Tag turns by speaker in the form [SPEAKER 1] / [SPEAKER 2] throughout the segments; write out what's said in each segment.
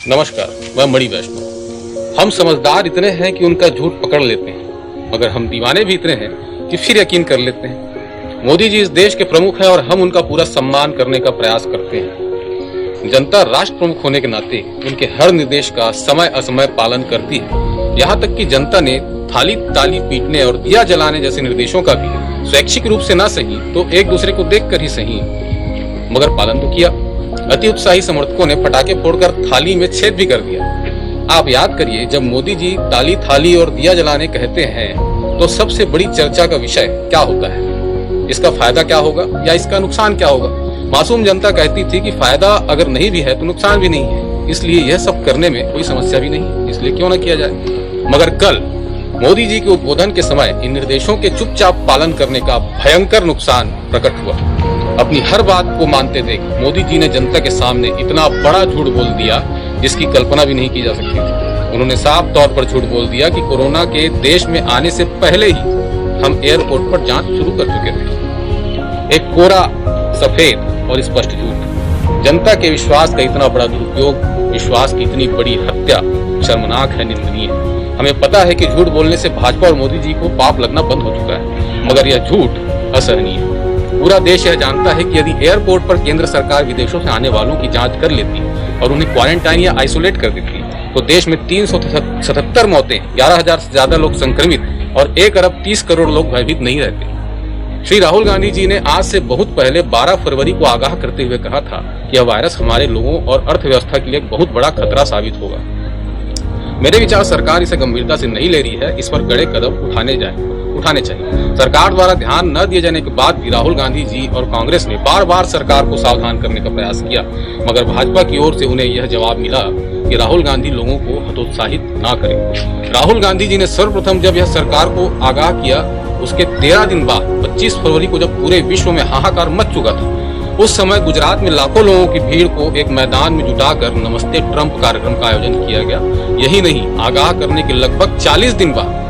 [SPEAKER 1] नमस्कार, मैं मणि वैष्णव। हम समझदार इतने हैं कि उनका झूठ पकड़ लेते हैं, मगर हम दीवाने भी इतने हैं कि फिर यकीन कर लेते हैं। मोदी जी इस देश के प्रमुख हैं और हम उनका पूरा सम्मान करने का प्रयास करते हैं। जनता राष्ट्र प्रमुख होने के नाते उनके हर निर्देश का समय असमय पालन करती है। यहाँ तक कि जनता ने थाली ताली पीटने और दिया जलाने जैसे निर्देशों का भी स्वैच्छिक रूप से ना सही तो एक दूसरे को देखकर ही सही, मगर पालन तो किया। अति उत्साही समर्थकों ने पटाखे फोड़कर थाली में छेद भी कर दिया। आप याद करिए, जब मोदी जी ताली थाली और दिया जलाने कहते हैं तो सबसे बड़ी चर्चा का विषय क्या होता है? इसका फायदा क्या होगा या इसका नुकसान क्या होगा? मासूम जनता कहती थी कि फायदा अगर नहीं भी है तो नुकसान भी नहीं है, इसलिए यह सब करने में कोई समस्या भी नहीं, इसलिए क्यों न किया जाए। मगर कल मोदी जी के उद्बोधन के समय इन निर्देशों के चुपचाप पालन करने का भयंकर नुकसान प्रकट हुआ। अपनी हर बात को मानते देख मोदी जी ने जनता के सामने इतना बड़ा झूठ बोल दिया जिसकी कल्पना भी नहीं की जा सकती थी। उन्होंने साफ तौर पर झूठ बोल दिया कि कोरोना के देश में आने से पहले ही हम एयरपोर्ट पर जांच शुरू कर चुके थे। एक कोरा सफेद और स्पष्ट झूठ। जनता के विश्वास का इतना बड़ा दुरुपयोग, विश्वास की इतनी बड़ी हत्या शर्मनाक है, निंदनीय है। हमें पता है कि झूठ बोलने से भाजपा और मोदी जी को पाप लगना बंद हो चुका है, मगर यह झूठ असहनीय है। पूरा देश यह जानता है कि यदि एयरपोर्ट पर केंद्र सरकार विदेशों से आने वालों की जांच कर लेती और उन्हें क्वारंटाइन या आइसोलेट कर देती तो देश में 377 मौतें, 11,000 से ज्यादा लोग संक्रमित और 1 अरब 30 करोड़ लोग भयभीत नहीं रहते। श्री राहुल गांधी जी ने आज से बहुत पहले 12 फरवरी को आगाह करते हुए कहा था कि यह वायरस हमारे लोगों और अर्थव्यवस्था के लिए एक बहुत बड़ा खतरा साबित होगा। मेरे विचार सरकार इसे गंभीरता से नहीं ले रही है, इस पर कड़े कदम उठाने चाहिए। सरकार द्वारा ध्यान न दिए जाने के बाद भी राहुल गांधी जी और कांग्रेस ने बार बार सरकार को सावधान करने का प्रयास किया, मगर भाजपा की ओर से उन्हें यह जवाब मिला कि राहुल गांधी लोगों को हतोत्साहित न करें। राहुल गांधी जी ने सर्वप्रथम जब यह सरकार को आगाह किया, उसके 13 दिन बाद 25 फरवरी को जब पूरे विश्व में हाहाकार मच चुका था, उस समय गुजरात में लाखों लोगों की भीड़ को एक मैदान में जुटाकर नमस्ते ट्रंप कार्यक्रम का आयोजन किया गया। यही नहीं, आगाह करने के लगभग 40 दिन बाद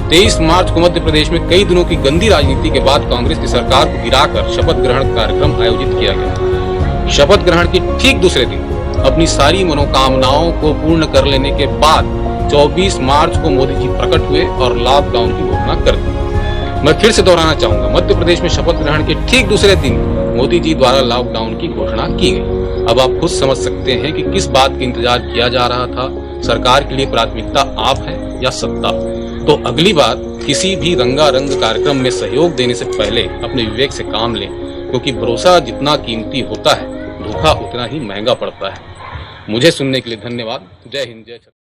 [SPEAKER 1] 23 मार्च को मध्य प्रदेश में कई दिनों की गंदी राजनीति के बाद कांग्रेस की सरकार को गिराकर शपथ ग्रहण कार्यक्रम आयोजित किया गया। शपथ ग्रहण के ठीक दूसरे दिन अपनी सारी मनोकामनाओं को पूर्ण कर लेने के बाद 24 मार्च को मोदी जी प्रकट हुए और लॉकडाउन की घोषणा कर दी। मैं फिर से दोहराना चाहूंगा, मध्य प्रदेश में शपथ ग्रहण के ठीक दूसरे दिन मोदी जी द्वारा लॉकडाउन की घोषणा की गई। अब आप खुद समझ सकते हैं कि किस बात का इंतजार किया जा रहा था। सरकार के लिए प्राथमिकता आप है या सत्ता? तो अगली बार किसी भी रंगारंग कार्यक्रम में सहयोग देने से पहले अपने विवेक से काम लें, क्योंकि भरोसा जितना कीमती होता है, धोखा उतना ही महंगा पड़ता है। मुझे सुनने के लिए धन्यवाद। जय हिंद, जय छत्तीसगढ़।